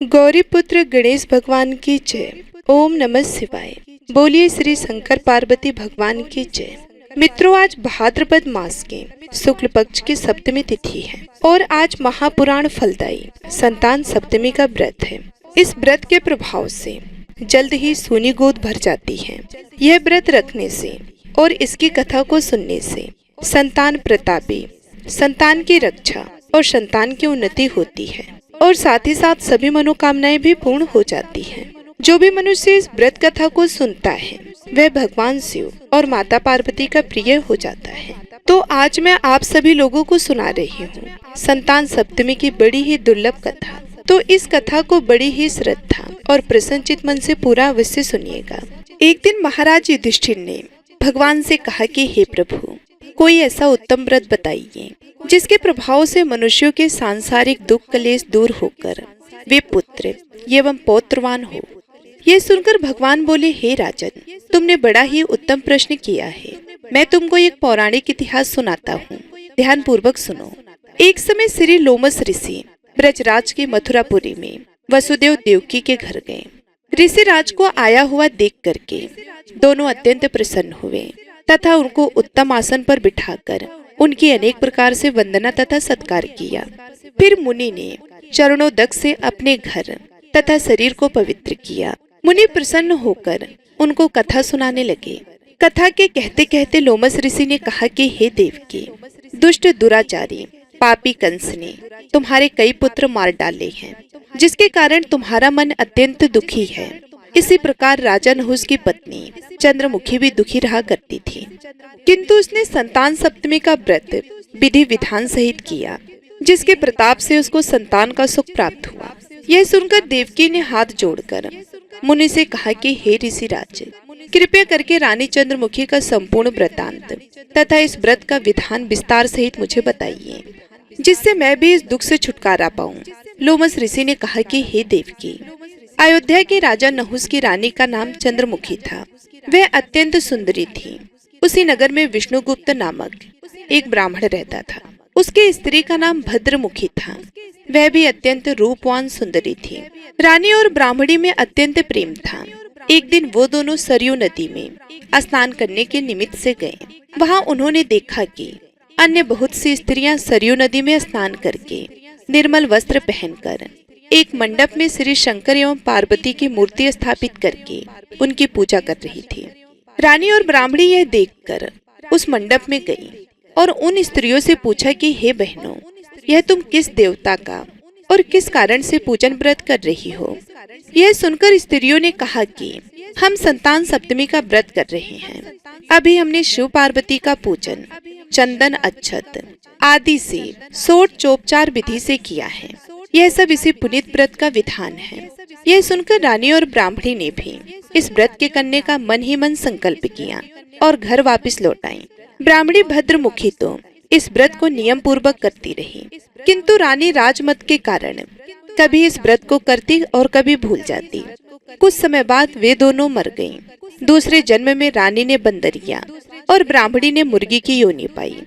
गौरी पुत्र गणेश भगवान की जय। ओम नमः शिवाय। बोलिए श्री शंकर पार्वती भगवान की जय। मित्रों, आज भाद्रपद मास के शुक्ल पक्ष की सप्तमी तिथि है और आज महापुराण फलदायी संतान सप्तमी का व्रत है। इस व्रत के प्रभाव से जल्द ही सूनी गोद भर जाती है। यह व्रत रखने से और इसकी कथा को सुनने से संतान प्रतापी, संतान की रक्षा और संतान की उन्नति होती है और साथ ही साथ सभी मनोकामनाएं भी पूर्ण हो जाती हैं। जो भी मनुष्य इस व्रत कथा को सुनता है वह भगवान शिव और माता पार्वती का प्रिय हो जाता है। तो आज मैं आप सभी लोगों को सुना रही हूँ संतान सप्तमी की बड़ी ही दुर्लभ कथा। तो इस कथा को बड़ी ही श्रद्धा और प्रसन्नचित मन से पूरा अवश्य सुनिएगा। एक दिन महाराज युधिष्ठिर ने भगवान से कहा कि हे प्रभु, कोई ऐसा उत्तम व्रत बताइए जिसके प्रभाव से मनुष्यों के सांसारिक दुख क्लेश दूर होकर वे पुत्र एवं पौत्रवान हो। यह सुनकर भगवान बोले, हे राजन, तुमने बड़ा ही उत्तम प्रश्न किया है। मैं तुमको एक पौराणिक इतिहास सुनाता हूँ, ध्यान पूर्वक सुनो। एक समय श्री लोमस ऋषि ब्रजराज के मथुरापुरी में वसुदेव देवकी के घर गए। ऋषि राज को आया हुआ देख करके दोनों अत्यंत प्रसन्न हुए तथा उनको उत्तम आसन पर बिठाकर उनकी अनेक प्रकार से वंदना तथा सत्कार किया। फिर मुनि ने चरणोदक से अपने घर तथा शरीर को पवित्र किया। मुनि प्रसन्न होकर उनको कथा सुनाने लगे। कथा के कहते कहते लोमस ऋषि ने कहा कि हे देवकी, दुष्ट दुराचारी पापी कंस ने तुम्हारे कई पुत्र मार डाले हैं, जिसके कारण तुम्हारा मन अत्यंत दुखी है। इसी प्रकार राजा नहुस की पत्नी चंद्रमुखी भी दुखी रहा करती थी, किंतु उसने संतान सप्तमी का व्रत विधि विधान सहित किया, जिसके प्रताप से उसको संतान का सुख प्राप्त हुआ। यह सुनकर देवकी ने हाथ जोड़कर मुनि से कहा कि हे ऋषिराज, कृपया करके रानी चंद्रमुखी का संपूर्ण वृतांत तथा इस व्रत का विधान विस्तार सहित मुझे बताइए, जिससे मैं भी इस दुख से छुटकारा पाऊं। लोमस ऋषि ने कहा कि हे देवकी, अयोध्या के राजा नहुस की रानी का नाम चंद्रमुखी था। वह अत्यंत सुंदरी थी। उसी नगर में विष्णुगुप्त नामक एक ब्राह्मण रहता था। उसके स्त्री का नाम भद्रमुखी था। वह भी अत्यंत रूपवान सुंदरी थी। रानी और ब्राह्मणी में अत्यंत प्रेम था। एक दिन वो दोनों सरयू नदी में स्नान करने के निमित्त से गए। वहां उन्होंने देखा कि अन्य बहुत सी स्त्रियां सरयू नदी में स्नान करके निर्मल वस्त्र पहनकर एक मंडप में श्री शंकर एवं पार्वती की मूर्ति स्थापित करके उनकी पूजा कर रही थी। रानी और ब्राह्मणी यह देखकर उस मंडप में गई और उन स्त्रियों से पूछा कि हे बहनों, यह तुम किस देवता का और किस कारण से पूजन व्रत कर रही हो? यह सुनकर स्त्रियों ने कहा कि हम संतान सप्तमी का व्रत कर रहे हैं। अभी हमने शिव पार्वती का पूजन चंदन अक्षत आदि से षोडशोपचार विधि से किया है। यह सब इसी पुनीत व्रत का विधान है। यह सुनकर रानी और ब्राह्मणी ने भी इस व्रत के करने का मन ही मन संकल्प किया और घर वापस लौट आई। ब्राह्मणी भद्रमुखी तो इस व्रत को नियम पूर्वक करती रही, किंतु रानी राजमत के कारण कभी इस व्रत को करती और कभी भूल जाती। कुछ समय बाद वे दोनों मर गईं। दूसरे जन्म में रानी ने बंदरिया और ब्राह्मणी ने मुर्गी की योनि पाई।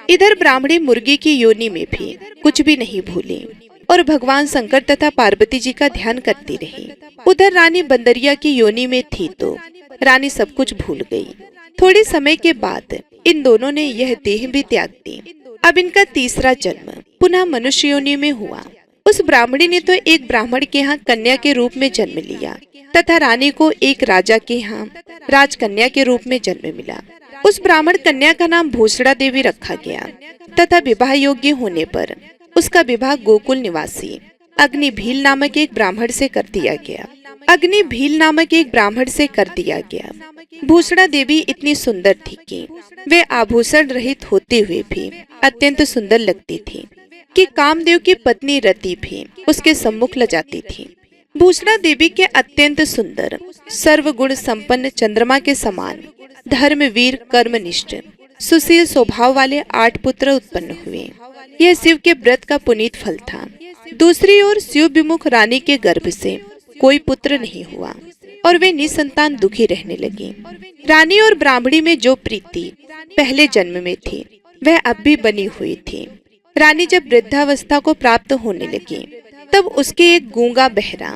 इधर ब्राह्मणी मुर्गी की योनि में भी कुछ भी नहीं भूली और भगवान शंकर तथा पार्वती जी का ध्यान करती रही। उधर रानी बंदरिया की योनि में थी तो रानी सब कुछ भूल गई। थोड़े समय के बाद इन दोनों ने यह देह भी त्याग दी। अब इनका तीसरा जन्म पुनः मनुष्य योनि में हुआ। उस ब्राह्मणी ने तो एक ब्राह्मण के यहाँ कन्या के रूप में जन्म लिया तथा रानी को एक राजा के यहाँ राजकन्या के रूप में जन्म मिला। उस ब्राह्मण कन्या का नाम भूषड़ा देवी रखा गया तथा विवाह योग्य होने पर उसका विवाह गोकुल निवासी अग्निभील नामक एक ब्राह्मण से कर दिया गया। भूषड़ा देवी इतनी सुंदर थी कि वे आभूषण रहित होते हुए भी अत्यंत सुंदर लगती थी कि कामदेव की पत्नी रति भी उसके सम्मुख लजाती थी। भूषड़ा देवी के अत्यंत सुंदर सर्वगुण संपन्न चंद्रमा के समान धर्मवीर कर्मनिष्ठ सुशील स्वभाव वाले 8 पुत्र उत्पन्न हुए। यह शिव के व्रत का पुनीत फल था। दूसरी ओर शिव विमुख रानी के गर्भ से कोई पुत्र नहीं हुआ और वे निसंतान दुखी रहने लगी। रानी और ब्राह्मणी में जो प्रीति पहले जन्म में थी वह अब भी बनी हुई थी। रानी जब वृद्धावस्था को प्राप्त होने लगी तब उसके एक गूंगा बहरा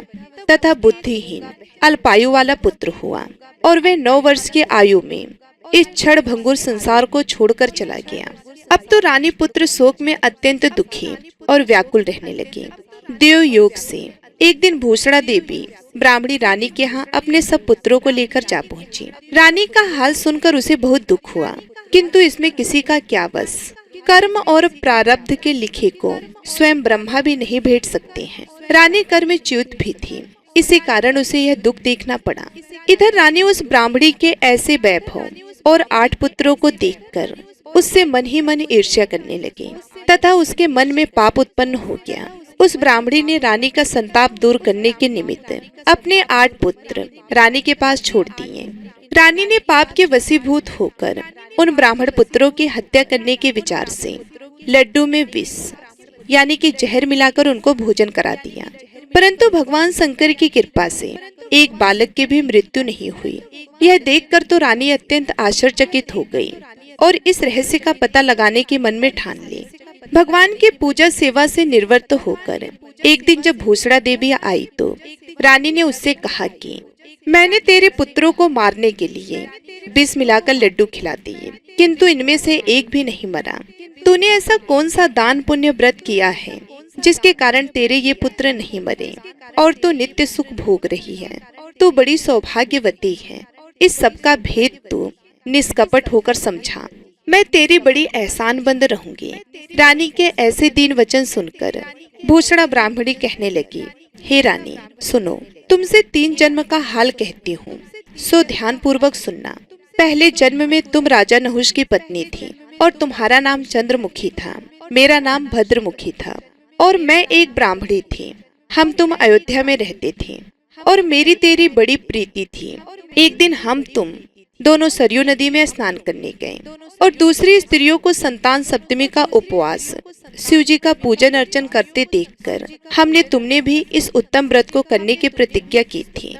तथा बुद्धिहीन अल्पायु वाला पुत्र हुआ और वह 9 वर्ष की आयु में इस क्षण भंगुर संसार को छोड़कर चला गया। अब तो रानी पुत्र शोक में अत्यंत दुखी और व्याकुल रहने लगी। देव योग से एक दिन भूषणा देवी ब्राह्मणी रानी के यहाँ अपने सब पुत्रों को लेकर जा पहुंची। रानी का हाल सुनकर उसे बहुत दुख हुआ, किंतु इसमें किसी का क्या बस। कर्म और प्रारब्ध के लिखे को स्वयं ब्रह्मा भी नहीं भेंट सकते हैं। रानी कर्म च्युत भी थी, इसी कारण उसे यह दुख देखना पड़ा। इधर रानी उस ब्राह्मणी के ऐसे वैभव और 8 पुत्रों को देखकर उससे मन ही मन ईर्ष्या करने लगी तथा उसके मन में पाप उत्पन्न हो गया। उस ब्राह्मणी ने रानी का संताप दूर करने के निमित्त अपने 8 पुत्र रानी के पास छोड़ दिए। रानी ने पाप के वशीभूत होकर उन ब्राह्मण पुत्रों की हत्या करने के विचार से लड्डू में विष यानी कि जहर मिलाकर उनको भोजन करा दिया। परंतु भगवान शंकर की कृपा से एक बालक की भी मृत्यु नहीं हुई। यह देखकर तो रानी अत्यंत आश्चर्यचकित हो गई और इस रहस्य का पता लगाने की मन में ठान ली। भगवान की पूजा सेवा से निवृत्त होकर एक दिन जब भूषणा देवी आई तो रानी ने उससे कहा कि मैंने तेरे पुत्रों को मारने के लिए विष मिलाकर लड्डू खिला दिए, किंतु इनमें से एक भी नहीं मरा। तूने ऐसा कौन सा दान पुण्य व्रत किया है जिसके कारण तेरे ये पुत्र नहीं मरे और तू नित्य सुख भोग रही है? तू बड़ी सौभाग्यवती है। इस सब का भेद तू निष्कपट होकर समझा। मैं तेरी बड़ी एहसानबंद रहूंगी। रानी के ऐसे दीन वचन सुनकर भूषणा ब्राह्मणी कहने लगी, हे रानी सुनो, तुमसे 3 जन्म का हाल कहती हूँ, सो ध्यान पूर्वक सुनना। पहले जन्म में तुम राजा नहुष की पत्नी थी और तुम्हारा नाम चंद्रमुखी था, मेरा नाम भद्रमुखी था और मैं एक ब्राह्मणी थी। हम तुम अयोध्या में रहते थे और मेरी तेरी बड़ी प्रीति थी। एक दिन हम तुम दोनों सरयू नदी में स्नान करने गए और दूसरी स्त्रियों को संतान सप्तमी का उपवास शिव जी का पूजन अर्चन करते देखकर हमने तुमने भी इस उत्तम व्रत को करने की प्रतिज्ञा की थी।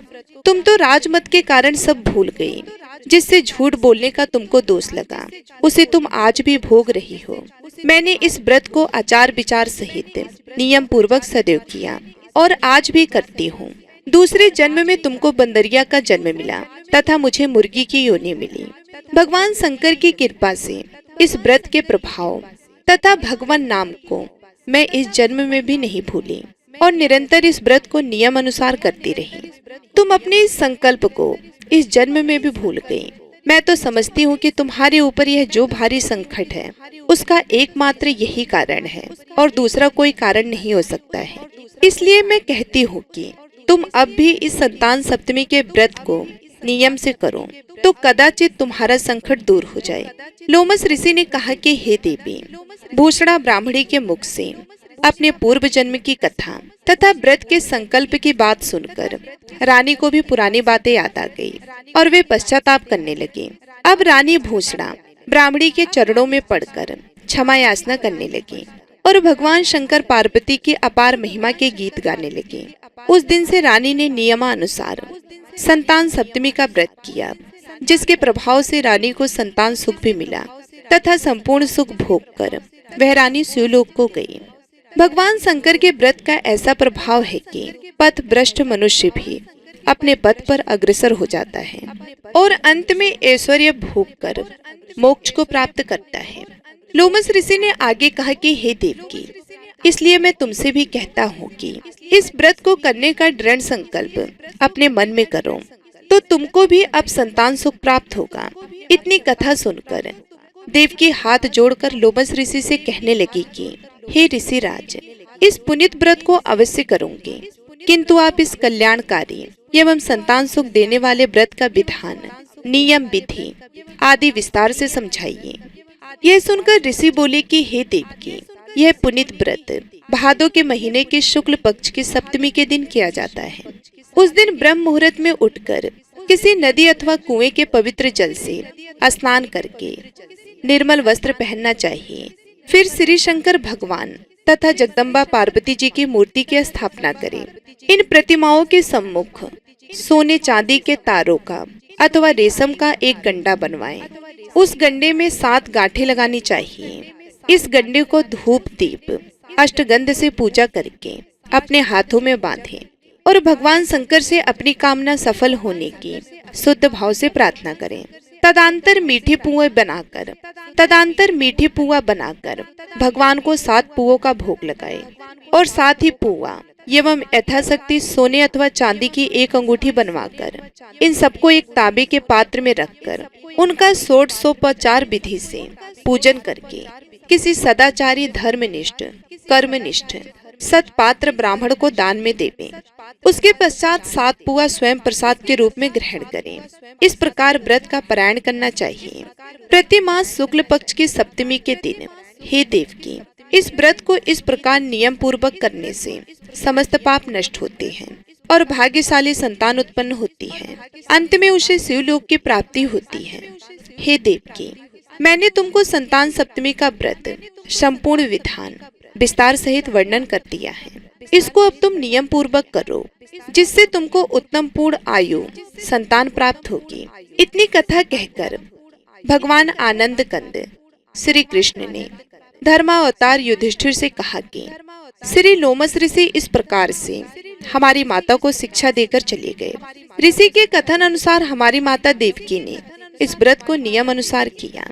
तुम तो राजमत के कारण सब भूल गई, जिससे झूठ बोलने का तुमको दोष लगा, उसे तुम आज भी भोग रही हो। मैंने इस व्रत को आचार विचार सहित नियम पूर्वक सदैव किया और आज भी करती हूँ। दूसरे जन्म में तुमको बंदरिया का जन्म मिला तथा मुझे मुर्गी की योनि मिली। भगवान शंकर की कृपा से इस व्रत के प्रभाव तथा भगवान नाम को मैं इस जन्म में भी नहीं भूली और निरंतर इस व्रत को नियम अनुसार करती रही। तुम अपने इस संकल्प को इस जन्म में भी भूल गई। मैं तो समझती हूँ कि तुम्हारे ऊपर यह जो भारी संकट है उसका एकमात्र यही कारण है और दूसरा कोई कारण नहीं हो सकता है। इसलिए मैं कहती हूँ कि तुम अब भी इस संतान सप्तमी के व्रत को नियम से करो तो कदाचित तुम्हारा संकट दूर हो जाए। लोमस ऋषि ने कहा कि हे देवी, भूषणा ब्राह्मणी के मुख से अपने पूर्व जन्म की कथा तथा व्रत के संकल्प की बात सुनकर रानी को भी पुरानी बातें याद आ गई और वे पश्चाताप करने लगी। अब रानी भूषणा ब्राह्मणी के चरणों में पड़कर क्षमा याचना करने लगी और भगवान शंकर पार्वती की अपार महिमा के गीत गाने लगी। उस दिन से रानी ने नियमानुसार संतान सप्तमी का व्रत किया, जिसके प्रभाव से रानी को संतान सुख भी मिला तथा संपूर्ण सुख भोग कर वह रानी शिवलोक को गई। भगवान शंकर के व्रत का ऐसा प्रभाव है कि पथ भ्रष्ट मनुष्य भी अपने पथ पर अग्रसर हो जाता है और अंत में ऐश्वर्य भोग कर मोक्ष को प्राप्त करता है। लोमस ऋषि ने आगे कहा कि हे देवकी, इसलिए मैं तुमसे भी कहता हूँ कि इस व्रत को करने का दृढ़ संकल्प अपने मन में करो तो तुमको भी अब संतान सुख प्राप्त होगा। इतनी कथा सुनकर देवकी हाथ जोड़कर लोमस ऋषि से कहने लगी कि हे ऋषि राज, इस पुनीत व्रत को अवश्य करूंगी, किंतु आप इस कल्याणकारी एवं संतान सुख देने वाले व्रत का विधान, नियम, विधि आदि विस्तार से समझाइए। यह सुनकर ऋषि बोले कि हे देवकी, यह पुनीत व्रत भादो के महीने के शुक्ल पक्ष की सप्तमी के दिन किया जाता है। उस दिन ब्रह्म मुहूर्त में उठकर किसी नदी अथवा कुएं के पवित्र जल से स्नान करके निर्मल वस्त्र पहनना चाहिए। फिर श्री शंकर भगवान तथा जगदम्बा पार्वती जी की मूर्ति की स्थापना करें। इन प्रतिमाओं के सम्मुख सोने चांदी के तारों का अथवा रेशम का एक गंडा बनवाएं। उस गंडे में 7 गांठें लगानी चाहिए। इस गंडे को धूप दीप अष्टगंध से पूजा करके अपने हाथों में बांधें और भगवान शंकर से अपनी कामना सफल होने की शुद्ध भाव से प्रार्थना करें। तदंतर मीठी पुआ बनाकर भगवान को 7 पुओं का भोग लगाएं और साथ ही पुआ एवं यथाशक्ति सोने अथवा चांदी की 1 अंगूठी बनवाकर इन सबको एक तांबे के पात्र में रखकर उनका षोडशोपचार विधि से पूजन करके किसी सदाचारी, धर्मनिष्ठ, कर्मनिष्ठ सत्पात्र ब्राह्मण को दान में देवें। उसके पश्चात 7 पुआ स्वयं प्रसाद के रूप में ग्रहण करें। इस प्रकार व्रत का पारायण करना चाहिए। प्रति मास शुक्ल पक्ष की सप्तमी के दिन हे देवकी, इस व्रत को इस प्रकार नियम पूर्वक करने से समस्त पाप नष्ट होते हैं और भाग्यशाली संतान उत्पन्न होती है। अंत में उसे शिवलोक की प्राप्ति होती है। हे देवकी, मैंने तुमको संतान सप्तमी का व्रत संपूर्ण विधान विस्तार सहित वर्णन कर दिया है। इसको अब तुम नियम पूर्वक करो, जिससे तुमको उत्तम पूर्ण आयु संतान प्राप्त होगी। इतनी कथा कहकर भगवान आनंद कंद श्री कृष्ण ने धर्मावतार युधिष्ठिर से कहा कि श्री लोमस ऋषि इस प्रकार से हमारी माता को शिक्षा देकर चले गए। ऋषि के कथन अनुसार हमारी माता देवकी ने इस व्रत को नियम अनुसार किया,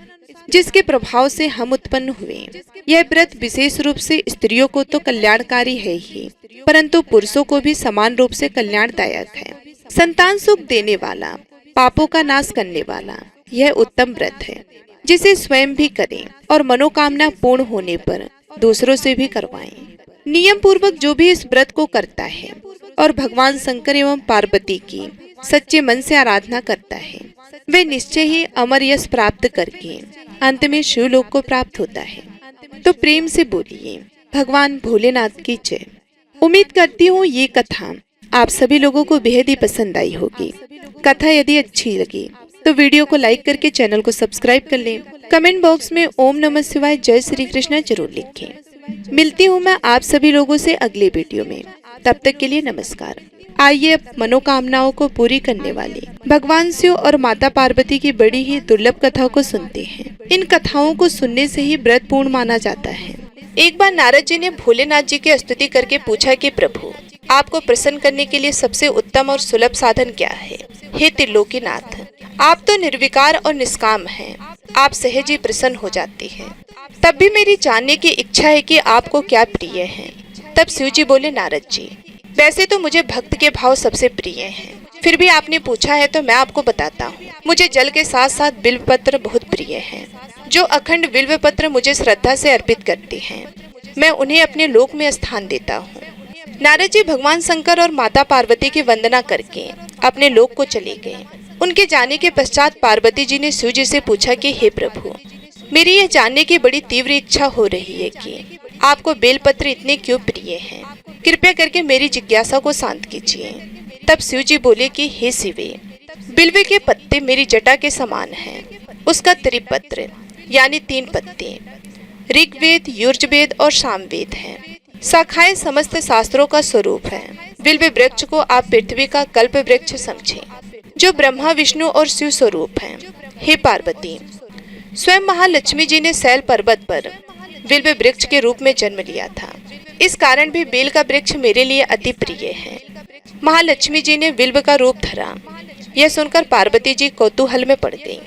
जिसके प्रभाव से हम उत्पन्न हुए। यह व्रत विशेष रूप से स्त्रियों को तो कल्याणकारी है ही, परंतु पुरुषों को भी समान रूप से कल्याणदायक है। संतान सुख देने वाला, पापों का नाश करने वाला यह उत्तम व्रत है, जिसे स्वयं भी करें और मनोकामना पूर्ण होने पर दूसरों से भी करवाएं। नियम पूर्वक जो भी इस व्रत को करता है और भगवान शंकर एवं पार्वती की सच्चे मन से आराधना करता है, वे निश्चय ही अमर यश प्राप्त करके अंत में शिवलोक को प्राप्त होता है। तो प्रेम से बोलिए भगवान भोलेनाथ की जय। उम्मीद करती हूँ ये कथा आप सभी लोगों को बेहद ही पसंद आई होगी। कथा यदि अच्छी लगी तो वीडियो को लाइक करके चैनल को सब्सक्राइब कर लें। कमेंट बॉक्स में ओम नमः शिवाय जय श्री कृष्ण जरूर लिखें। मिलती हूँ मैं आप सभी लोगों से अगले वीडियो में। तब तक के लिए नमस्कार। आइए अब मनोकामनाओं को पूरी करने वाले भगवान शिव और माता पार्वती की बड़ी ही दुर्लभ कथा को सुनते हैं। इन कथाओं को सुनने से ही व्रत पूर्ण माना जाता है। एक बार नारद जी ने भोलेनाथ जी की स्तुति करके पूछा कि प्रभु, आपको प्रसन्न करने के लिए सबसे उत्तम और सुलभ साधन क्या है? हे त्रिलोकीनाथ, आप तो निर्विकार और निष्काम हैं। आप सहज ही प्रसन्न हो जाते हैं। तब भी मेरी जानने की इच्छा है कि आपको क्या प्रिय है। तब शिव जी बोले, नारद जी, वैसे तो मुझे भक्त के भाव सबसे प्रिय हैं। फिर भी आपने पूछा है तो मैं आपको बताता हूँ। मुझे जल के साथ साथ बिल्व पत्र बहुत प्रिय हैं। जो अखंड बिल्व पत्र मुझे श्रद्धा से अर्पित करते हैं, मैं उन्हें अपने लोक में स्थान देता हूँ। नारद जी भगवान शंकर और माता पार्वती की वंदना करके अपने लोक को चले गए। उनके जाने के पश्चात पार्वती जी ने शिव जी से पूछा कि हे प्रभु, मेरी यह जानने की बड़ी तीव्र इच्छा हो रही है कि आपको बेलपत्र इतने क्यों प्रिय हैं। कृपया करके मेरी जिज्ञासा को शांत कीजिए। तब शिव जी बोले कि हे शिवे, बिल्व के पत्ते मेरी जटा के समान हैं। उसका त्रिपत्र यानी 3 पत्ते ऋग्वेद, यजुर्वेद और सामवेद हैं। शाखाएं समस्त शास्त्रों का स्वरूप है। बिल्व वृक्ष को आप पृथ्वी का कल्प वृक्ष समझें, जो ब्रह्मा, विष्णु और शिव स्वरूप हैं। हे पार्वती, स्वयं महालक्ष्मी जी ने शैल पर्वत पर बिल्व वृक्ष के रूप में जन्म लिया था। इस कारण भी बेल का वृक्ष मेरे लिए अति प्रिय है। महालक्ष्मी जी ने बिल्व का रूप धरा। यह सुनकर पार्वती जी कौतूहल में पड़ गई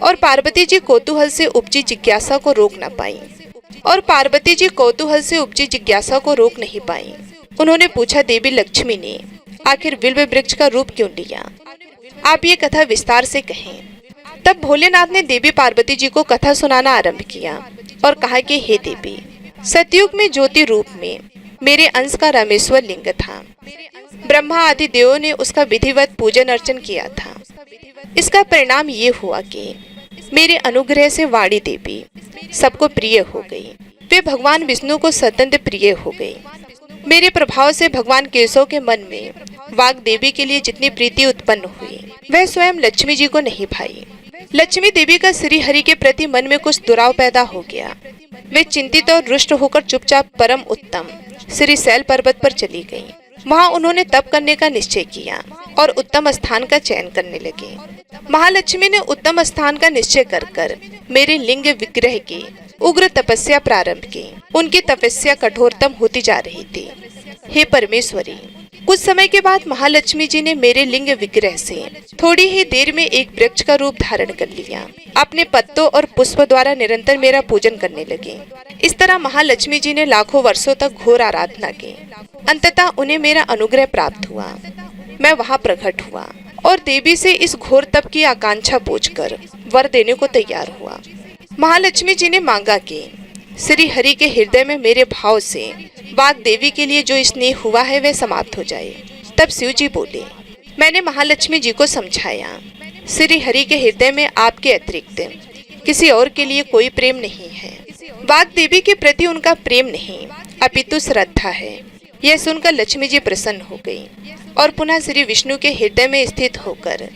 और पार्वती जी कौतूहल से उपजी जिज्ञासा को रोक नहीं पाई। उन्होंने पूछा, देवी लक्ष्मी ने आखिर बिल्व वृक्ष का रूप क्यों लिया? आप ये कथा विस्तार से कहें। तब भोलेनाथ ने देवी पार्वती जी को कथा सुनाना आरंभ किया और कहा कि हे देवी, सतयुग में ज्योति रूप में मेरे अंश का रामेश्वर लिंग था। ब्रह्मा आदि देवों ने उसका विधिवत पूजन अर्चन किया था। इसका परिणाम ये हुआ कि मेरे अनुग्रह से वाणी देवी सबको प्रिय हो गई। वे भगवान विष्णु को स्वतंत्र प्रिय हो गई। मेरे प्रभाव से भगवान केशव के मन में वाग देवी के लिए जितनी प्रीति उत्पन्न हुई, वह स्वयं लक्ष्मी जी को नहीं भाई। लक्ष्मी देवी का श्री हरि के प्रति मन में कुछ दुराव पैदा हो गया। वे चिंतित और रुष्ट होकर चुपचाप परम उत्तम श्री शैल पर्वत पर चली गईं। वहां उन्होंने तप करने का निश्चय किया और उत्तम स्थान का चयन करने लगे। महालक्ष्मी ने उत्तम स्थान का निश्चय कर मेरे लिंग विग्रह की उग्र तपस्या प्रारंभ की। उनकी तपस्या कठोरतम होती जा रही थी। हे परमेश्वरी, कुछ समय के बाद महालक्ष्मी जी ने मेरे लिंग विग्रह से थोड़ी ही देर में एक वृक्ष का रूप धारण कर लिया। अपने पत्तों और पुष्प द्वारा निरंतर मेरा पूजन करने लगे। इस तरह महालक्ष्मी जी ने लाखों वर्षों तक घोर आराधना की। अंततः उन्हें मेरा अनुग्रह प्राप्त हुआ। मैं वहां प्रकट हुआ और देवी से इस घोर तप की आकांक्षा पूछकर वर देने को तैयार हुआ। महालक्ष्मी जी ने मांगा कि श्री हरि के हृदय में मेरे भाव से वाग देवी के लिए जो स्नेह हुआ है वह समाप्त हो जाए। तब शिव जी बोले। मैंने महालक्ष्मी जी को समझाया, श्री हरि के हृदय में आपके अतिरिक्त किसी और के लिए कोई प्रेम नहीं है। वाग देवी के प्रति उनका प्रेम नहीं अपितु श्रद्धा है। यह सुनकर लक्ष्मी जी प्रसन्न हो गई और पुनः श्री विष्णु के हृदय में स्थित होकर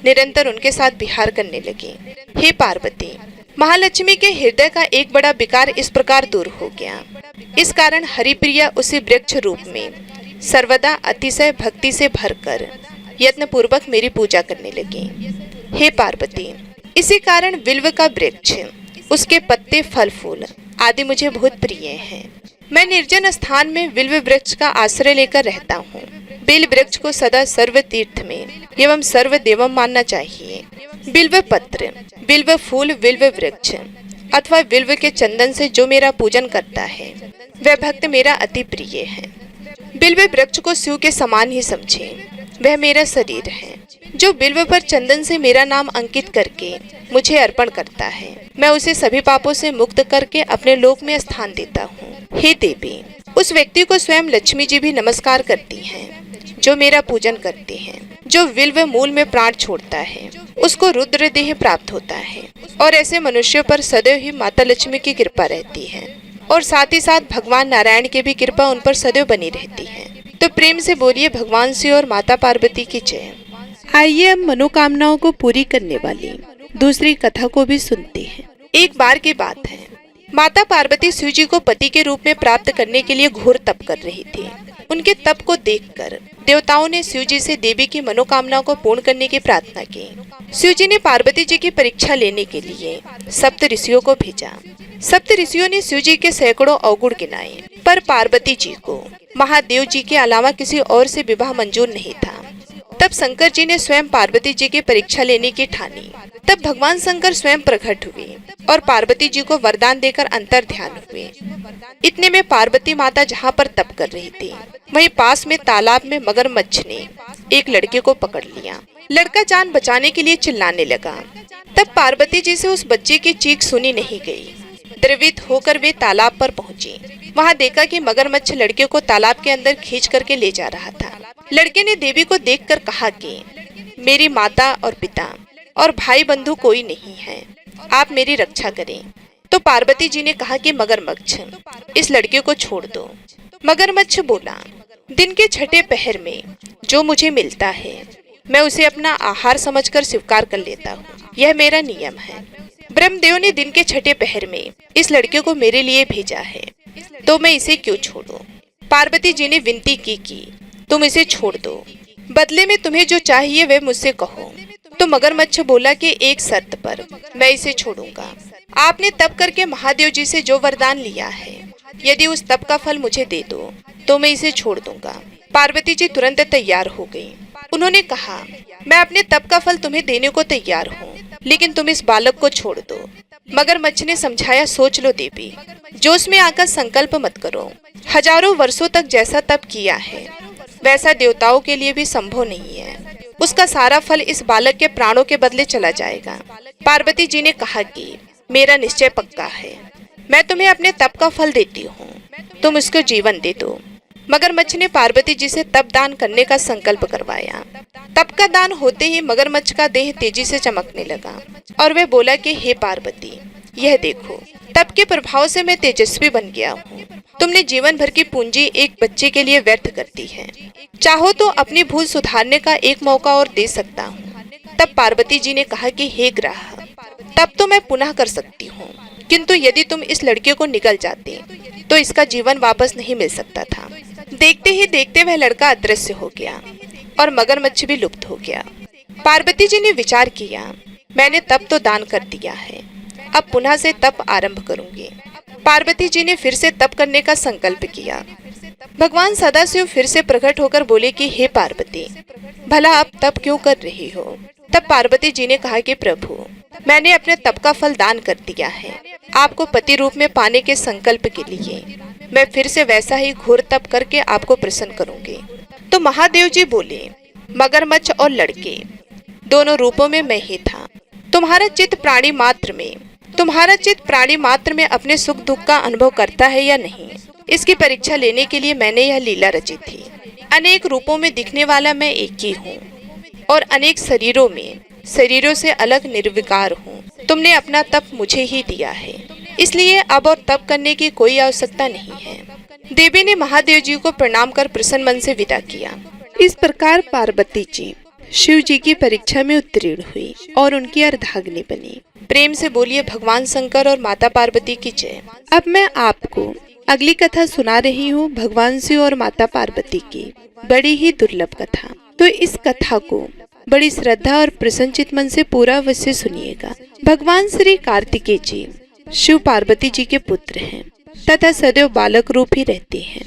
निरंतर उनके साथ विहार करने लगी। हे पार्वती, महालक्ष्मी के हृदय का एक बड़ा विकार इस प्रकार दूर हो गया। इस कारण हरिप्रिया उसी वृक्ष रूप में सर्वदा अतिशय भक्ति से भरकर यत्न पूर्वक मेरी पूजा करने लगी। हे पार्वती, इसी कारण बिल्व का वृक्ष, उसके पत्ते, फल फूल आदि मुझे बहुत प्रिय हैं। मैं निर्जन स्थान में बिल्व वृक्ष का आश्रय लेकर रहता हूँ। बिल्व वृक्ष को सदा सर्व तीर्थ में एवं सर्व देवम मानना चाहिए। बिल्व पत्र, बिल्व फूल, बिल्व वृक्ष अथवा बिल्व के चंदन से जो मेरा पूजन करता है वह भक्त मेरा अति प्रिय है। बिल्व वृक्ष को शिव के समान ही समझे, वह मेरा शरीर है। जो बिल्व पर चंदन से मेरा नाम अंकित करके मुझे अर्पण करता है, मैं उसे सभी पापों से मुक्त करके अपने लोक में स्थान देता हूँ। हे देवी, उस व्यक्ति को स्वयं लक्ष्मी जी भी नमस्कार करती हैं जो मेरा पूजन करते हैं। जो बिल्व मूल में प्राण छोड़ता है उसको रुद्र देह प्राप्त होता है और ऐसे मनुष्यों पर सदैव ही माता लक्ष्मी की कृपा रहती है और साथ ही साथ भगवान नारायण की भी कृपा उन पर सदैव बनी रहती है। तो प्रेम से बोलिए भगवान शिव और माता पार्वती की जय। आइए हम मनोकामनाओं को पूरी करने वाली दूसरी कथा को भी सुनते हैं। एक बार की बात है, माता पार्वती शिव जी को पति के रूप में प्राप्त करने के लिए घोर तप कर रही थी। उनके तप को देखकर देवताओं ने शिव जी से देवी की मनोकामनाओं को पूर्ण करने की प्रार्थना की। शिव जी ने पार्वती जी की परीक्षा लेने के लिए सप्त ऋषियों को भेजा। सप्त ऋषियों ने शिव जी के सैकड़ों अवगुण गिनाए, पर पार्वती जी को महादेव जी के अलावा किसी और से विवाह मंजूर नहीं था। तब शंकर जी ने स्वयं पार्वती जी की परीक्षा लेने की ठानी। तब भगवान शंकर स्वयं प्रकट हुए और पार्वती जी को वरदान देकर अंतर ध्यान हुए। इतने में पार्वती माता जहाँ पर तप कर रही थी वहीं पास में तालाब में मगरमच्छ ने एक लड़के को पकड़ लिया। लड़का जान बचाने के लिए चिल्लाने लगा। तब पार्वती जी से उस बच्चे की चीख सुनी नहीं गई। द्रवित होकर वे तालाब पर पहुंची। वहां देखा कि मगरमच्छ लड़के को तालाब के अंदर खींच करके ले जा रहा था। लड़के ने देवी को देखकर कहा कि मेरी माता और पिता और भाई बंधु कोई नहीं है, आप मेरी रक्षा करें। तो पार्वती जी ने कहा कि मगरमच्छ, इस लड़के को छोड़ दो। मगरमच्छ बोला, दिन के छठे पहर में जो मुझे मिलता है मैं उसे अपना आहार समझकर स्वीकार कर लेता हूँ, यह मेरा नियम है। ब्रह्मदेव ने दिन के छठे पहर में इस लड़के को मेरे लिए भेजा है, तो मैं इसे क्यों छोड़ूं? पार्वती जी ने विनती की कि तुम इसे छोड़ दो, बदले में तुम्हें जो चाहिए वह मुझसे कहो। तो मगरमच्छ बोला कि एक शर्त पर मैं इसे छोड़ूंगा। आपने तप करके महादेव जी से जो वरदान लिया है, यदि उस तप का फल मुझे दे दो तो मैं इसे छोड़ दूंगा। पार्वती जी तुरंत तैयार हो गई। उन्होंने कहा, मैं अपने तप का फल तुम्हें देने को तैयार हूँ, लेकिन तुम इस बालक को छोड़ दो। मगरमच्छ ने समझाया, सोच लो देवी, जोश में आकर संकल्प मत करो। हजारों वर्षों तक जैसा तप किया है वैसा देवताओं के लिए भी संभव नहीं है। उसका सारा फल इस बालक के प्राणों के बदले चला जाएगा। पार्वती जी ने कहा कि मेरा निश्चय पक्का है, मैं तुम्हें अपने तप का फल देती हूँ, तुम उसको जीवन दे दो। मगरमच्छ ने पार्वती जी से तप दान करने का संकल्प करवाया। तप का दान होते ही मगरमच्छ का देह तेजी से चमकने लगा और वह बोला कि हे पार्वती, यह देखो, तप के प्रभाव से मैं तेजस्वी बन गया हूँ। तुमने जीवन भर की पूंजी एक बच्चे के लिए व्यर्थ कर दी है। चाहो तो अपनी भूल सुधारने का एक मौका और दे सकता हूँ। तब पार्वती जी ने कहा कि हे ग्राह, तब तो मैं पुनः कर सकती हूँ, किंतु यदि तुम इस लड़के को निगल जाते तो इसका जीवन वापस नहीं मिल सकता था। देखते ही देखते वह लड़का अदृश्य हो गया और मगरमच्छ भी लुप्त हो गया। पार्वती जी ने विचार किया, मैंने तप तो दान कर दिया है, अब पुनः से तप आरंभ करूंगी। पार्वती जी ने फिर से तप करने का संकल्प किया। भगवान सदाशिव फिर से प्रकट होकर बोले कि हे पार्वती, भला आप तप क्यों कर रही हो? तब पार्वती जी ने कहा कि प्रभु, मैंने अपने तप का फल दान कर दिया है। आपको पति रूप में पाने के संकल्प के लिए मैं फिर से वैसा ही घोर तप करके आपको प्रसन्न करूंगी। तो महादेव जी बोले, मगरमच्छ और लड़के दोनों रूपों में मैं ही था। तुम्हारा चित्त प्राणी मात्र में अपने सुख दुख का अनुभव करता है या नहीं, इसकी परीक्षा लेने के लिए मैंने यह लीला रची थी। अनेक रूपों में दिखने वाला मैं एक ही हूँ और अनेक शरीरों से अलग निर्विकार हूँ। तुमने अपना तप मुझे ही दिया है, इसलिए अब और तप करने की कोई आवश्यकता नहीं है। देवी ने महादेव जी को प्रणाम कर प्रसन्न मन से विदा किया। इस प्रकार पार्वती जी शिव जी की परीक्षा में उत्तीर्ण हुई और उनकी अर्धांगिनी बनी। प्रेम से बोलिए भगवान शंकर और माता पार्वती की जय। अब मैं आपको अगली कथा सुना रही हूँ, भगवान शिव और माता पार्वती की बड़ी ही दुर्लभ कथा। तो इस कथा को बड़ी श्रद्धा और प्रसन्नचित मन से पूरा अवश्य सुनिएगा। भगवान श्री कार्तिकेय जी शिव पार्वती जी के पुत्र हैं तथा सदैव बालक रूप ही रहते हैं,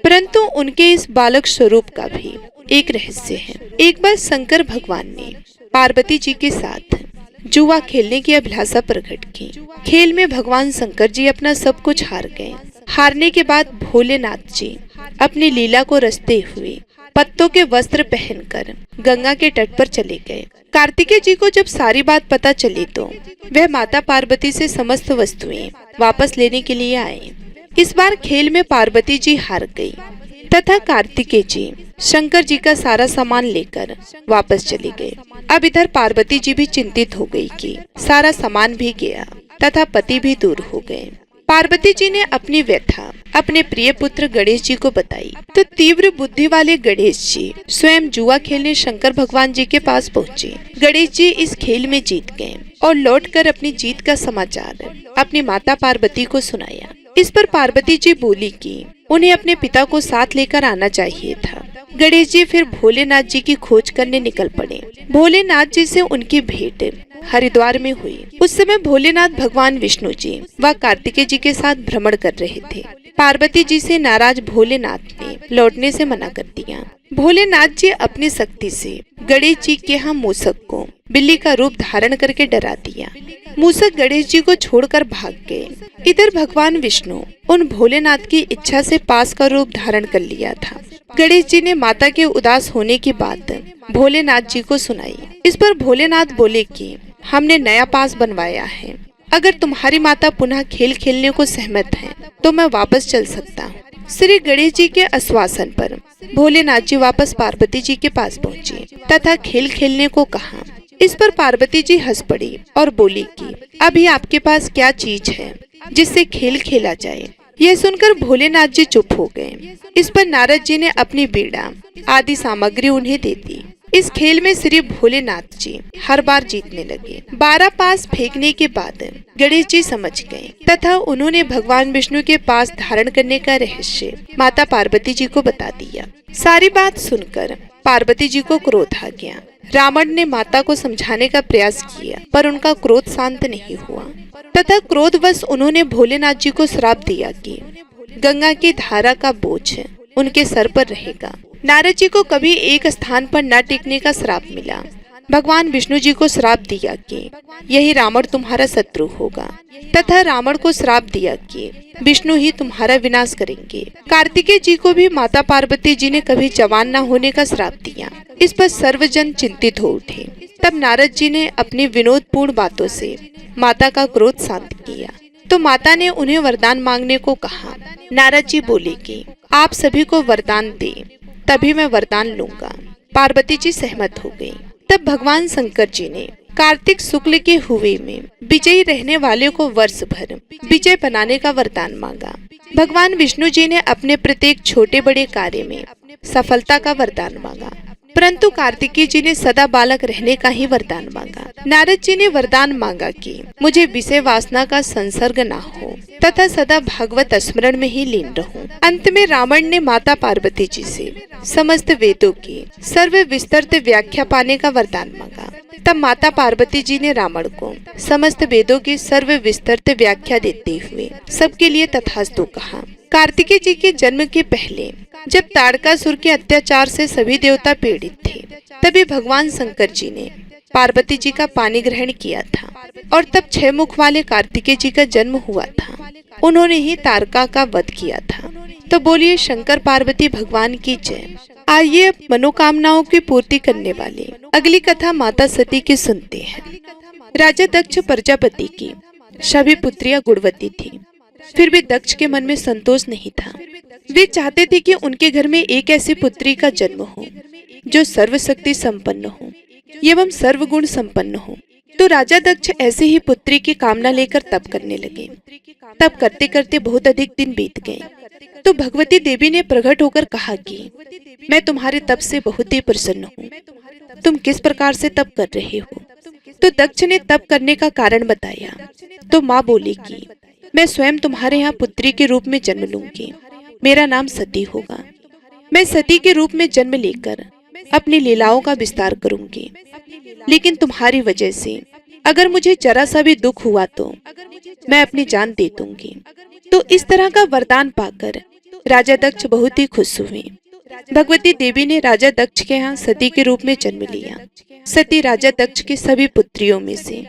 परंतु उनके इस बालक स्वरूप का भी एक रहस्य है। एक बार शंकर भगवान ने पार्वती जी के साथ जुआ खेलने की अभिलाषा प्रकट की। खेल में भगवान शंकर जी अपना सब कुछ हार गए। हारने के बाद भोलेनाथ जी अपनी लीला को रचते हुए पत्तों के वस्त्र पहनकर गंगा के तट पर चले गए। कार्तिकेय जी को जब सारी बात पता चली तो वह माता पार्वती से समस्त वस्तुएं वापस लेने के लिए आए। इस बार खेल में पार्वती जी हार गई तथा कार्तिकेय जी शंकर जी का सारा सामान लेकर वापस चले गए। अब इधर पार्वती जी भी चिंतित हो गई कि सारा सामान भी गया तथा पति भी दूर हो गए। पार्वती जी ने अपनी व्यथा अपने प्रिय पुत्र गणेश जी को बताई तो तीव्र बुद्धि वाले गणेश जी स्वयं जुआ खेलने शंकर भगवान जी के पास पहुँचे। गणेश जी इस खेल में जीत गए और लौटकर अपनी जीत का समाचार अपनी माता पार्वती को सुनाया। इस पर पार्वती जी बोली कि उन्हें अपने पिता को साथ लेकर आना चाहिए था। गणेश जी फिर भोलेनाथ जी की खोज करने निकल पड़े। भोलेनाथ जी से उनकी भेंट हरिद्वार में हुई। उस समय भोलेनाथ भगवान विष्णु जी व कार्तिकेय जी के साथ भ्रमण कर रहे थे। पार्वती जी से नाराज भोलेनाथ ने लौटने से मना कर दिया। भोलेनाथ जी अपनी शक्ति से गणेश जी के यहाँ मूसक को बिल्ली का रूप धारण करके डरा दिया। मूसक गणेश जी को छोड़कर भाग गए। इधर भगवान विष्णु उन भोलेनाथ की इच्छा से पास का रूप धारण कर लिया था। गणेश जी ने माता के उदास होने की बात भोलेनाथ जी को सुनाई। इस पर भोलेनाथ बोले कि हमने नया पास बनवाया है, अगर तुम्हारी माता पुनः खेल खेलने को सहमत है तो मैं वापस चल सकता हूँ। श्री गणेश जी के आश्वासन पर भोलेनाथ जी वापस पार्वती जी के पास पहुँचे तथा खेल खेलने को कहा। इस पर पार्वती जी हंस पड़ी और बोली कि अभी आपके पास क्या चीज है जिससे खेल खेला जाए। यह सुनकर भोलेनाथ जी चुप हो गए। इस पर नारद जी ने अपनी बीड़ा आदि सामग्री उन्हें दे दी। इस खेल में श्री भोलेनाथ जी हर बार जीतने लगे। 12 पास फेंकने के बाद गणेश जी समझ गए तथा उन्होंने भगवान विष्णु के पास धारण करने का रहस्य माता पार्वती जी को बता दिया। सारी बात सुनकर पार्वती जी को क्रोध आ गया। रावण ने माता को समझाने का प्रयास किया पर उनका क्रोध शांत नहीं हुआ तथा क्रोधवश उन्होंने भोलेनाथ जी को श्राप दिया कि गंगा की धारा का बोझ उनके सर पर रहेगा। नारद जी को कभी एक स्थान पर न टिकने का श्राप मिला। भगवान विष्णु जी को श्राप दिया कि यही रावण तुम्हारा शत्रु होगा तथा रावण को श्राप दिया कि विष्णु ही तुम्हारा विनाश करेंगे। कार्तिकेय जी को भी माता पार्वती जी ने कभी जवान न होने का श्राप दिया। इस पर सर्वजन चिंतित हो उठे। तब नारद जी ने अपनी विनोदपूर्ण बातों से माता का क्रोध शांत किया तो माता ने उन्हें वरदान मांगने को कहा। नारद जी बोले कि आप सभी को वरदान दे तभी मैं वरदान लूंगा। पार्वती जी सहमत हो गई। तब भगवान शंकर जी ने कार्तिक शुक्ल के हुए में विजयी रहने वाले को वर्ष भर विजय बनाने का वरदान मांगा। भगवान विष्णु जी ने अपने प्रत्येक छोटे बड़े कार्य में सफलता का वरदान मांगा, परंतु कार्तिकेय जी ने सदा बालक रहने का ही वरदान मांगा। नारद जी ने वरदान मांगा कि मुझे विषय वासना का संसर्ग ना हो तथा सदा भागवत स्मरण में ही लीन रहूं। अंत में रावण ने माता पार्वती जी से समस्त वेदों की सर्व विस्तृत व्याख्या पाने का वरदान मांगा। तब माता पार्वती जी ने रावण को समस्त वेदों की सर्व विस्तृत व्याख्या देते हुए सबके लिए तथास्तु कहा। कार्तिकेय जी के जन्म के पहले जब ताड़कासुर के अत्याचार से सभी देवता पीड़ित थे, तभी भगवान शंकर जी ने पार्वती जी का पानी ग्रहण किया था और तब 6 मुख वाले कार्तिकेय जी का जन्म हुआ था। उन्होंने ही तारका का वध किया था। तो बोलिए शंकर पार्वती भगवान की जय। आइए अब मनोकामनाओं की पूर्ति करने वाली अगली कथा माता सती की सुनते हैं। राजा दक्ष प्रजापति की सभी पुत्रियां गुणवती थी, फिर भी दक्ष के मन में संतोष नहीं था। वे चाहते थे कि उनके घर में एक ऐसी पुत्री का जन्म हो जो सर्वशक्ति संपन्न हो एवं सर्वगुण संपन्न हो। तो राजा दक्ष ऐसे ही पुत्री की कामना लेकर तप करने लगे। तप करते करते बहुत अधिक दिन बीत गए। तो भगवती देवी ने प्रकट होकर कहा कि मैं तुम्हारे तप से बहुत ही प्रसन्न हूँ, तुम किस प्रकार से तप कर रहे हो। तो दक्ष ने तप करने का कारण बताया। तो माँ बोली कि मैं स्वयं तुम्हारे यहाँ पुत्री के रूप में जन्म लूंगी, मेरा नाम सती होगा। मैं सती के रूप में जन्म लेकर अपनी लीलाओं का विस्तार करूंगी, लेकिन तुम्हारी वजह से अगर मुझे जरा सा भी दुख हुआ तो मैं अपनी जान दे दूंगी। तो इस तरह का वरदान पाकर राजा दक्ष बहुत ही खुश हुए। भगवती देवी ने राजा दक्ष के यहाँ सती के रूप में जन्म लिया। सती राजा दक्ष की सभी पुत्रियों में से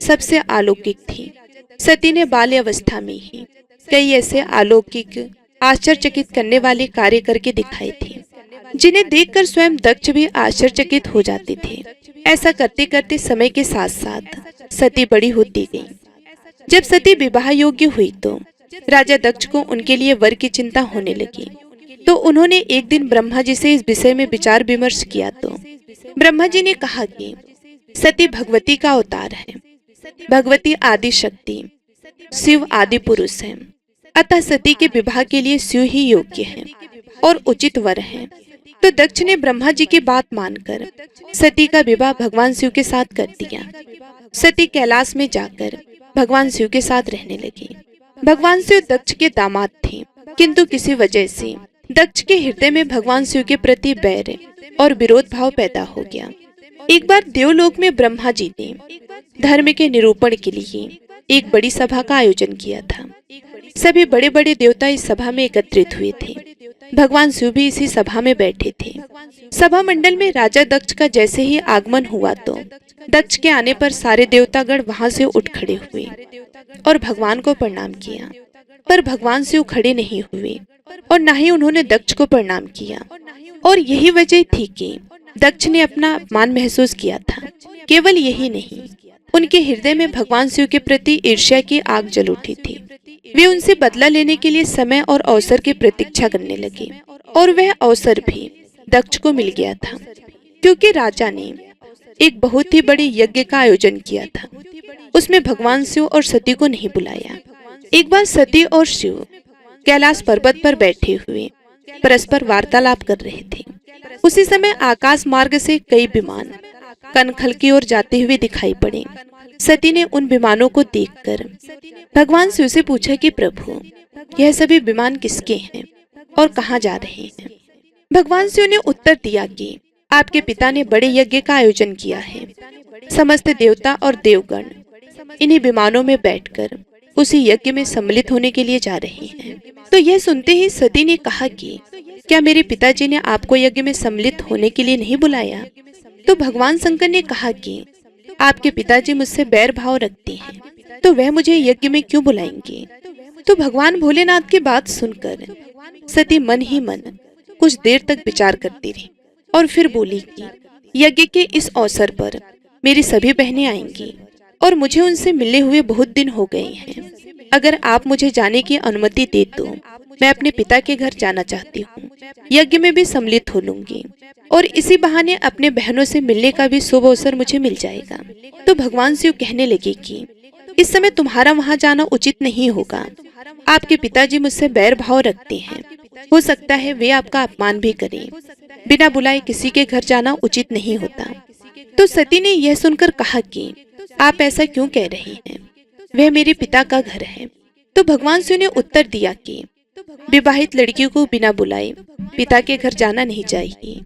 सबसे अलौकिक थी। सती ने बाल्यावस्था में ही कई ऐसे अलौकिक आश्चर्यचकित करने वाले कार्य करके दिखाए थे, जिन्हें देखकर स्वयं दक्ष भी आश्चर्यचकित हो जाते थे। ऐसा करते करते समय के साथ साथ सती बड़ी होती गई। जब सती विवाह योग्य हुई तो राजा दक्ष को उनके लिए वर की चिंता होने लगी। तो उन्होंने एक दिन ब्रह्मा जी से इस विषय में विचार विमर्श किया। तो ब्रह्मा जी ने कहा कि सती भगवती का अवतार है, भगवती आदि शक्ति, शिव आदि पुरुष है, अतः सती के विवाह के लिए शिव ही योग्य है और उचित वर है। तो दक्ष ने ब्रह्मा जी की बात मानकर सती का विवाह भगवान शिव के साथ कर दिया। सती कैलाश में जाकर भगवान शिव के साथ रहने लगी। भगवान शिव दक्ष के दामाद थे, किंतु किसी वजह से दक्ष के हृदय में भगवान शिव के प्रति बैर और विरोध भाव पैदा हो गया। एक बार देवलोक में ब्रह्मा जी ने धर्म के निरूपण के लिए एक बड़ी सभा का आयोजन किया था। सभी बड़े बड़े देवता इस सभा में एकत्रित हुए थे। भगवान शिव भी इसी सभा में बैठे थे। सभा मंडल में राजा दक्ष का जैसे ही आगमन हुआ तो दक्ष के आने पर सारे देवतागण वहां से उठ खड़े हुए और भगवान को प्रणाम किया, पर भगवान शिव खड़े नहीं हुए और न ही उन्होंने दक्ष को प्रणाम किया। और यही वजह थी कि दक्ष ने अपना अपमान महसूस किया था। केवल यही नहीं, उनके हृदय में भगवान शिव के प्रति ईर्ष्या की आग जल उठी थी। वे उनसे बदला लेने के लिए समय और अवसर की प्रतीक्षा करने लगे और वह अवसर भी दक्ष को मिल गया था, क्योंकि राजा ने एक बहुत ही बड़े यज्ञ का आयोजन किया था। उसमें भगवान शिव और सती को नहीं बुलाया। एक बार सती और शिव कैलाश पर्वत पर बैठे हुए परस्पर वार्तालाप कर रहे थे। उसी समय आकाश मार्ग से कई विमान कनखल की ओर जाते हुए दिखाई पड़े। सती ने उन विमानों को देखकर भगवान शिव से पूछा कि प्रभु, यह सभी विमान किसके हैं और कहाँ जा रहे हैं। भगवान शिव ने उत्तर दिया कि आपके पिता ने बड़े यज्ञ का आयोजन किया है। समस्त देवता और देवगण इन्हीं विमानों में बैठकर उसी यज्ञ में सम्मिलित होने के लिए जा रहे हैं। तो यह सुनते ही सती ने कहा कि क्या मेरे पिताजी ने आपको यज्ञ में सम्मिलित होने के लिए नहीं बुलाया। तो भगवान शंकर ने कहा कि आपके पिताजी मुझसे बैर भाव रखते हैं, तो वह मुझे यज्ञ में क्यों बुलाएंगे। तो भगवान भोलेनाथ की बात सुनकर सती मन ही मन कुछ देर तक विचार करती रही और फिर बोली कि यज्ञ के इस अवसर पर मेरी सभी बहनें आएंगी और मुझे उनसे मिले हुए बहुत दिन हो गए हैं। अगर आप मुझे जाने की अनुमति दे तो मैं अपने पिता के घर जाना चाहती हूँ। यज्ञ में भी सम्मिलित हो लूंगी और इसी बहाने अपने बहनों से मिलने का भी शुभ अवसर मुझे मिल जाएगा। तो भगवान शिव कहने लगे कि इस समय तुम्हारा वहां जाना उचित नहीं होगा। आपके पिताजी मुझसे बैर भाव रखते हैं, हो सकता है वे आपका अपमान भी करें। बिना बुलाए किसी के घर जाना उचित नहीं होता। तो सती ने यह सुनकर कहा कि आप ऐसा क्यों कह रही हैं, वह मेरे पिता का घर है। तो भगवान शिव ने उत्तर दिया कि विवाहित लड़कियों को बिना बुलाए पिता के घर जाना नहीं चाहिए,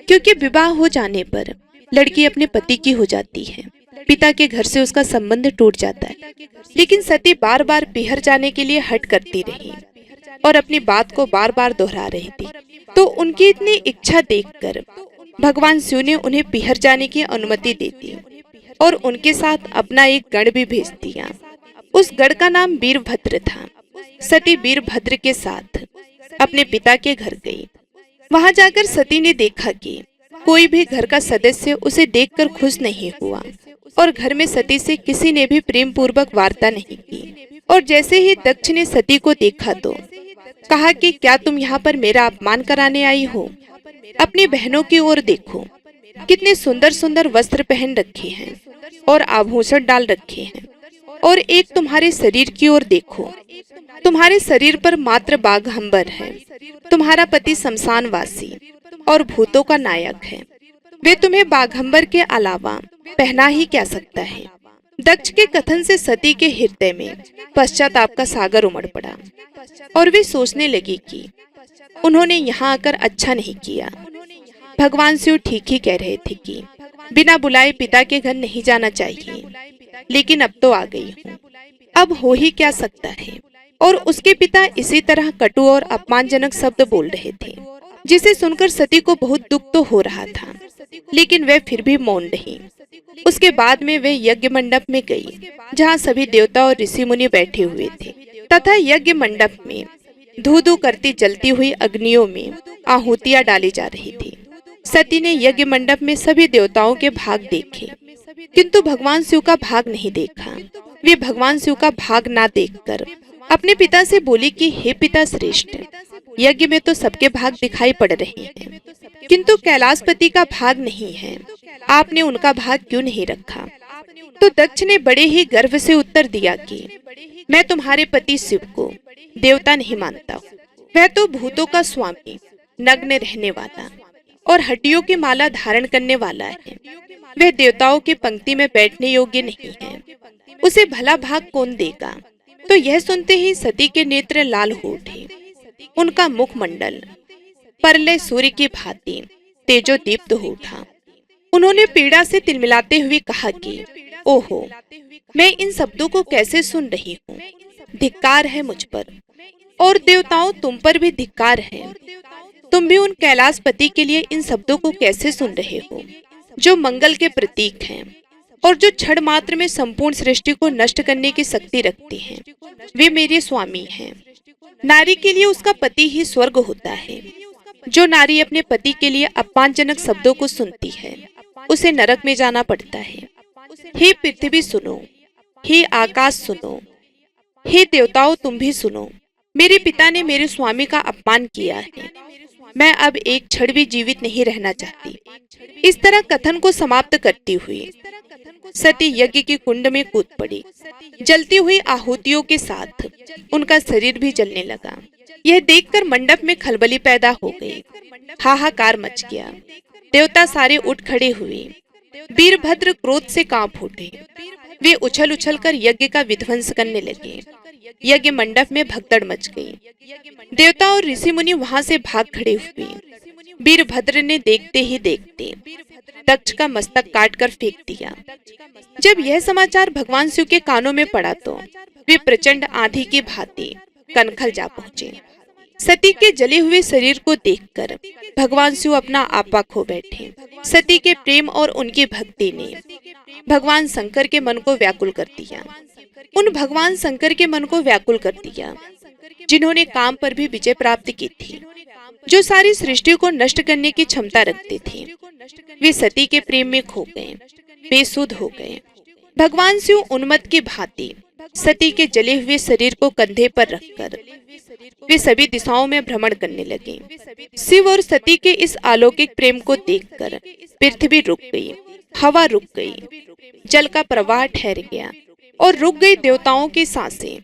क्योंकि विवाह हो जाने पर लड़की अपने पति की हो जाती है, पिता के घर से उसका संबंध टूट जाता है। लेकिन सती बार बार पीहर जाने के लिए हट करती रही। और अपनी बात को बार बार दोहरा रही थी। तो उनकी इतनी इच्छा देखकर भगवान शिव ने उन्हें पीहर जाने की अनुमति दे दी और उनके साथ अपना एक गण भी भेज दिया। उस गण का नाम वीरभद्र था। सती वीरभद्र के साथ अपने पिता के घर गई। वहां जाकर सती ने देखा कि कोई भी घर का सदस्य उसे देखकर खुश नहीं हुआ और घर में सती से किसी ने भी प्रेम पूर्वक वार्ता नहीं की। और जैसे ही दक्ष ने सती को देखा तो कहा कि क्या तुम यहाँ पर मेरा अपमान कराने आई हो? अपनी बहनों की ओर देखो, कितने सुंदर सुंदर वस्त्र पहन रखे हैं और आभूषण डाल रखे हैं, और एक तुम्हारे शरीर की ओर देखो, तुम्हारे शरीर पर मात्र बाघंबर है। तुम्हारा पति शमशानवासी और भूतों का नायक है, वे तुम्हें बाघंबर के अलावा पहना ही क्या सकता है? दक्ष के कथन से सती के हृदय में पश्चाताप का सागर उमड़ पड़ा और वे सोचने लगी कि उन्होंने यहाँ आकर अच्छा नहीं किया। भगवान शिव ठीक ही कह रहे थे कि बिना बुलाए पिता के घर नहीं जाना चाहिए, लेकिन अब तो आ गई हूँ, अब हो ही क्या सकता है। और उसके पिता इसी तरह कटु और अपमानजनक शब्द बोल रहे थे, जिसे सुनकर सती को बहुत दुख तो हो रहा था, लेकिन वह फिर भी मौन रही। उसके बाद में वे यज्ञ मंडप में गई, जहाँ सभी देवता और ऋषि मुनि बैठे हुए थे, तथा यज्ञ मंडप में धू धू करती जलती हुई अग्नियों में आहुतियां डाली जा रही थी। सती ने यज्ञ मंडप में सभी देवताओं के भाग देखे, किंतु भगवान शिव का भाग नहीं देखा। वे भगवान शिव का भाग ना देखकर अपने पिता से बोली कि हे पिता श्रेष्ठ, यज्ञ में तो सबके भाग दिखाई पड़ रहे हैं, किंतु कैलाशपति का भाग नहीं है, आपने उनका भाग क्यों नहीं रखा? तो दक्ष ने बड़े ही गर्व से उत्तर दिया कि मैं तुम्हारे पति शिव को देवता नहीं मानता हूँ। वह तो भूतों का स्वामी, नग्न रहने वाला और हड्डियों की माला धारण करने वाला है। वह देवताओं की पंक्ति में बैठने योग्य नहीं है, उसे भला भाग कौन देगा? तो यह सुनते ही सती के नेत्र लाल हो उठे। उनका मुखमंडल परलय सूर्य की भांति तेजोदीप्त हो उठा। उन्होंने पीड़ा से तिलमिलाते हुए कहा कि ओहो, मैं इन शब्दों को कैसे सुन रही हूँ? धिक्कार है मुझ पर, और देवताओं तुम पर भी धिक्कार है। तुम भी उन कैलाशपति के लिए इन शब्दों को कैसे सुन रहे हो, जो मंगल के प्रतीक हैं और जो क्षण मात्र में संपूर्ण सृष्टि को नष्ट करने की शक्ति रखते हैं। वे मेरे स्वामी हैं। नारी के लिए उसका पति ही स्वर्ग होता है। जो नारी अपने पति के लिए अपमानजनक शब्दों को सुनती है, उसे नरक में जाना पड़ता है। हे पृथ्वी सुनो, हे आकाश सुनो, हे देवताओं तुम भी सुनो। मेरे पिता ने मेरे स्वामी का अपमान किया है। मैं अब एक क्षण भी जीवित नहीं रहना चाहती। इस तरह कथन को समाप्त करती हुई सती यज्ञ की कुंड में कूद पड़ी। जलती हुई आहुतियों के साथ उनका शरीर भी जलने लगा। यह देखकर मंडप में खलबली पैदा हो गई। हाहाकार मच गया। देवता सारे उठ खड़े हुए। वीरभद्र क्रोध से कांप उठे। वे उछल उछल कर यज्ञ का विध्वंस करने लगे। यज्ञ मंडप में भगदड़ मच गई। देवता और ऋषि मुनि वहां से भाग खड़े हुए। वीरभद्र ने देखते ही देखते दक्ष का मस्तक काट कर फेंक दिया। जब यह समाचार भगवान शिव के कानों में पड़ा तो वे प्रचंड आंधी की भांति कनखल जा पहुंचे। सती के जले हुए शरीर को देखकर भगवान शिव अपना आपा खो बैठे। सती के प्रेम और उनकी भक्ति ने भगवान शंकर के मन को व्याकुल कर दिया। उन भगवान शंकर के मन को व्याकुल कर दिया जिन्होंने काम पर भी विजय प्राप्त की थी, जो सारी सृष्टि को नष्ट करने की क्षमता रखते थे। वे सती के प्रेम में खो गए, बेसुध हो गए। भगवान शिव उन्मत्त की भांति सती के जले हुए शरीर को कंधे पर रखकर वे सभी दिशाओं में भ्रमण करने लगे। शिव और सती के इस अलौकिक प्रेम को देखकर पृथ्वी रुक गई, हवा रुक गई, जल का प्रवाह ठहर गया और रुक गई देवताओं की सांसें।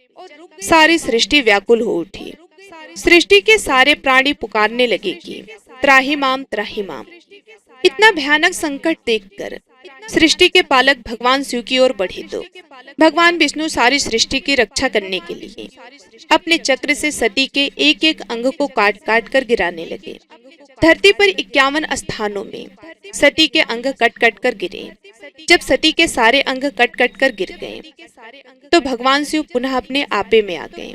सारी सृष्टि व्याकुल हो उठी। सृष्टि के सारे प्राणी पुकारने लगे कि त्राहि माम त्राहि माम। इतना भयानक संकट देखकर सृष्टि के पालक भगवान शिव की ओर बढ़े तो भगवान विष्णु सारी सृष्टि की रक्षा करने के लिए अपने चक्र से सती के एक एक अंग को काट काट कर गिराने लगे। धरती पर 51 स्थानों में सती के अंग कट कट कर गिरे। जब सती के सारे अंग कट कट कर गिर गए तो भगवान शिव पुनः अपने आपे में आ गए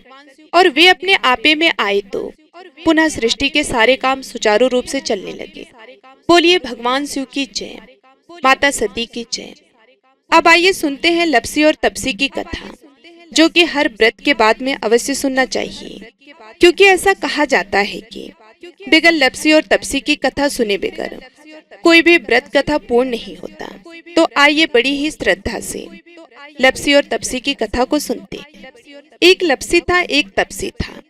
और वे अपने आपे में आए तो पुनः सृष्टि के सारे काम सुचारू रूप से चलने लगे। बोलिए भगवान शिव की जय, माता सती की जय। अब आइए सुनते हैं लप्सी और तपसी की कथा, जो कि हर व्रत के बाद में अवश्य सुनना चाहिए, क्योंकि ऐसा कहा जाता है कि बगैर लप्सी और तपसी की कथा सुने बगैर कोई भी व्रत कथा पूर्ण नहीं होता। तो आइए बड़ी ही श्रद्धा से लप्सी और तपसी की कथा को सुनते हैं। एक लप्सी था, एक तपसी था।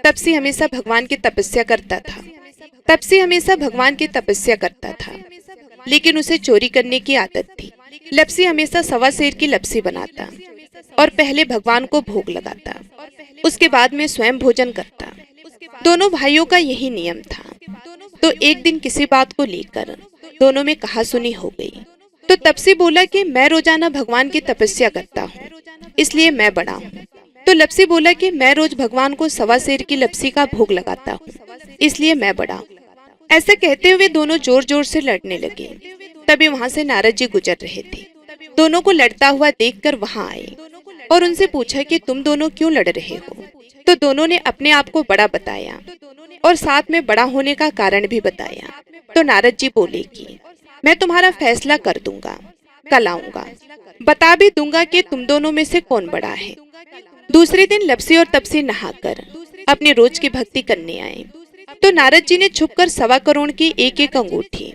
तपसी हमेशा भगवान की तपस्या करता था। तपसी हमेशा भगवान की तपस्या करता था, लेकिन उसे चोरी करने की आदत थी। लप्सी हमेशा सवा सेर की लप्सी बनाता और पहले भगवान को भोग लगाता, उसके बाद में स्वयं भोजन करता। दोनों भाइयों का यही नियम था। तो एक दिन किसी बात को लेकर दोनों में कहासुनी हो गई। तो तपसी बोला कि मैं रोजाना भगवान की तपस्या करता हूँ, इसलिए मैं बड़ा हूँ। तो लप्सी बोला कि मैं रोज भगवान को सवा सेर की लप्सी का भोग लगाता हूँ, इसलिए मैं बड़ा हूँ। ऐसा कहते हुए दोनों जोर जोर से लड़ने लगे। तभी वहां से नारद जी गुजर रहे थे। दोनों को लड़ता हुआ देखकर वहां आए और उनसे पूछा कि तुम दोनों क्यों लड़ रहे हो। तो दोनों ने अपने आप को बड़ा बताया और साथ में बड़ा होने का कारण भी बताया। तो नारद जी बोले कि मैं तुम्हारा फैसला कर दूंगा, कल आऊंगा, बता भी दूंगा कि तुम दोनों में से कौन बड़ा है। दूसरे दिन लप्सी और तपसी नहाकर अपनी रोज की भक्ति करने आए। तो नारद जी ने छुपकर 1.25 करोड़ की एक एक अंगूठी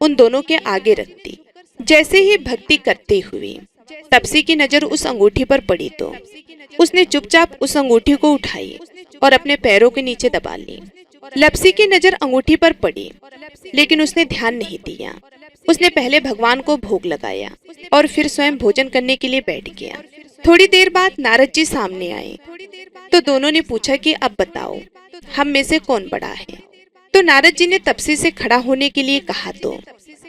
उन दोनों के आगे रख दी। जैसे ही भक्ति करते हुए तपसी की नजर उस अंगूठी पर पड़ी तो उसने चुपचाप उस अंगूठी को उठाई और अपने पैरों के नीचे दबा ली। लप्सी की नजर अंगूठी पर पड़ी, लेकिन उसने ध्यान नहीं दिया। उसने पहले भगवान को भोग लगाया और फिर स्वयं भोजन करने के लिए बैठ गया। थोड़ी देर बाद नारद जी सामने आए। तो दोनों ने पूछा कि अब बताओ, हम में से कौन बड़ा है। तो नारद जी ने तपसी से खड़ा होने के लिए कहा तो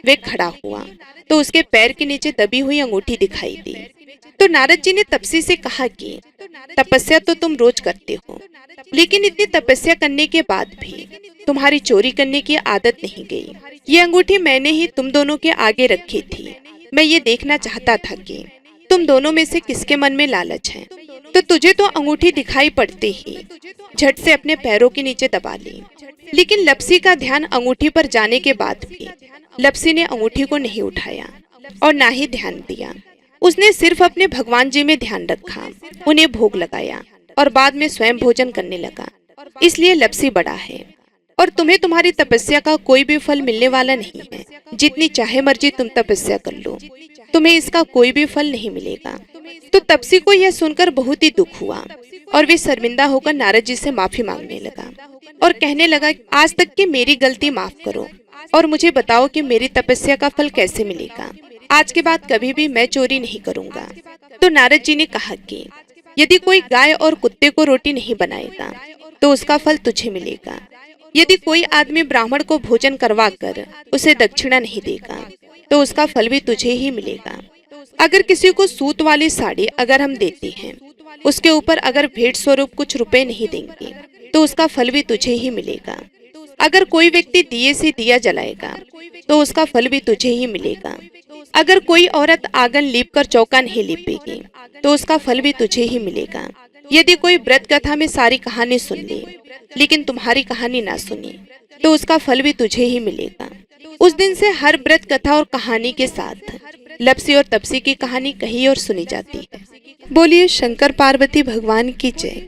वे खड़ा हुआ। तो उसके पैर के नीचे दबी हुई अंगूठी दिखाई दी। तो नारद जी ने तपसी से कहा कि तपस्या तो तुम रोज करते हो, लेकिन इतनी तपस्या करने के बाद भी तुम्हारी चोरी करने की आदत नहीं गई। ये अंगूठी मैंने ही तुम दोनों के आगे रखी थी। मैं ये देखना चाहता था कि तुम दोनों में से किसके मन में लालच है। तो तुझे तो अंगूठी दिखाई पड़ते ही झट से अपने पैरों के नीचे दबा ली। लेकिन लप्सी का ध्यान अंगूठी पर जाने के बाद भी लप्सी ने अंगूठी को नहीं उठाया और ना ही ध्यान दिया। उसने सिर्फ अपने भगवान जी में ध्यान रखा, उन्हें भोग लगाया और बाद में स्वयं भोजन करने लगा। इसलिए लप्सी बड़ा है और तुम्हें तुम्हारी तपस्या का कोई भी फल मिलने वाला नहीं है। जितनी चाहे मर्जी तुम तपस्या कर लो, तुम्हें इसका कोई भी फल नहीं मिलेगा। तो तपसी को यह सुनकर बहुत ही दुख हुआ और वे शर्मिंदा होकर नारद जी से माफी मांगने लगा और कहने लगा, आज तक की मेरी गलती माफ करो और मुझे बताओ कि मेरी तपस्या का फल कैसे मिलेगा। आज के बाद कभी भी मैं चोरी नहीं करूंगा। तो नारद जी ने कहा कि यदि कोई गाय और कुत्ते को रोटी नहीं बनाएगा तो उसका फल तुझे मिलेगा। यदि कोई आदमी ब्राह्मण को भोजन करवा कर उसे दक्षिणा नहीं देगा तो उसका फल भी तुझे ही मिलेगा। अगर किसी को सूत वाली साड़ी अगर हम देते हैं, उसके ऊपर अगर भेंट स्वरूप कुछ रुपए नहीं देंगे तो उसका फल भी तुझे ही मिलेगा। अगर कोई व्यक्ति दिए से दिया जलाएगा तो उसका फल भी तुझे ही मिलेगा। अगर कोई औरत आंगन लीप कर चौका नहीं लीपेगी तो उसका फल भी तुझे ही मिलेगा। यदि कोई व्रत कथा में सारी कहानी सुन ले लेकिन तुम्हारी कहानी ना सुनी तो उसका फल भी तुझे ही मिलेगा। उस दिन से हर व्रत कथा और कहानी के साथ लप्सी और तपसी की कहानी कही और सुनी जाती है। बोलिए शंकर पार्वती भगवान की जय।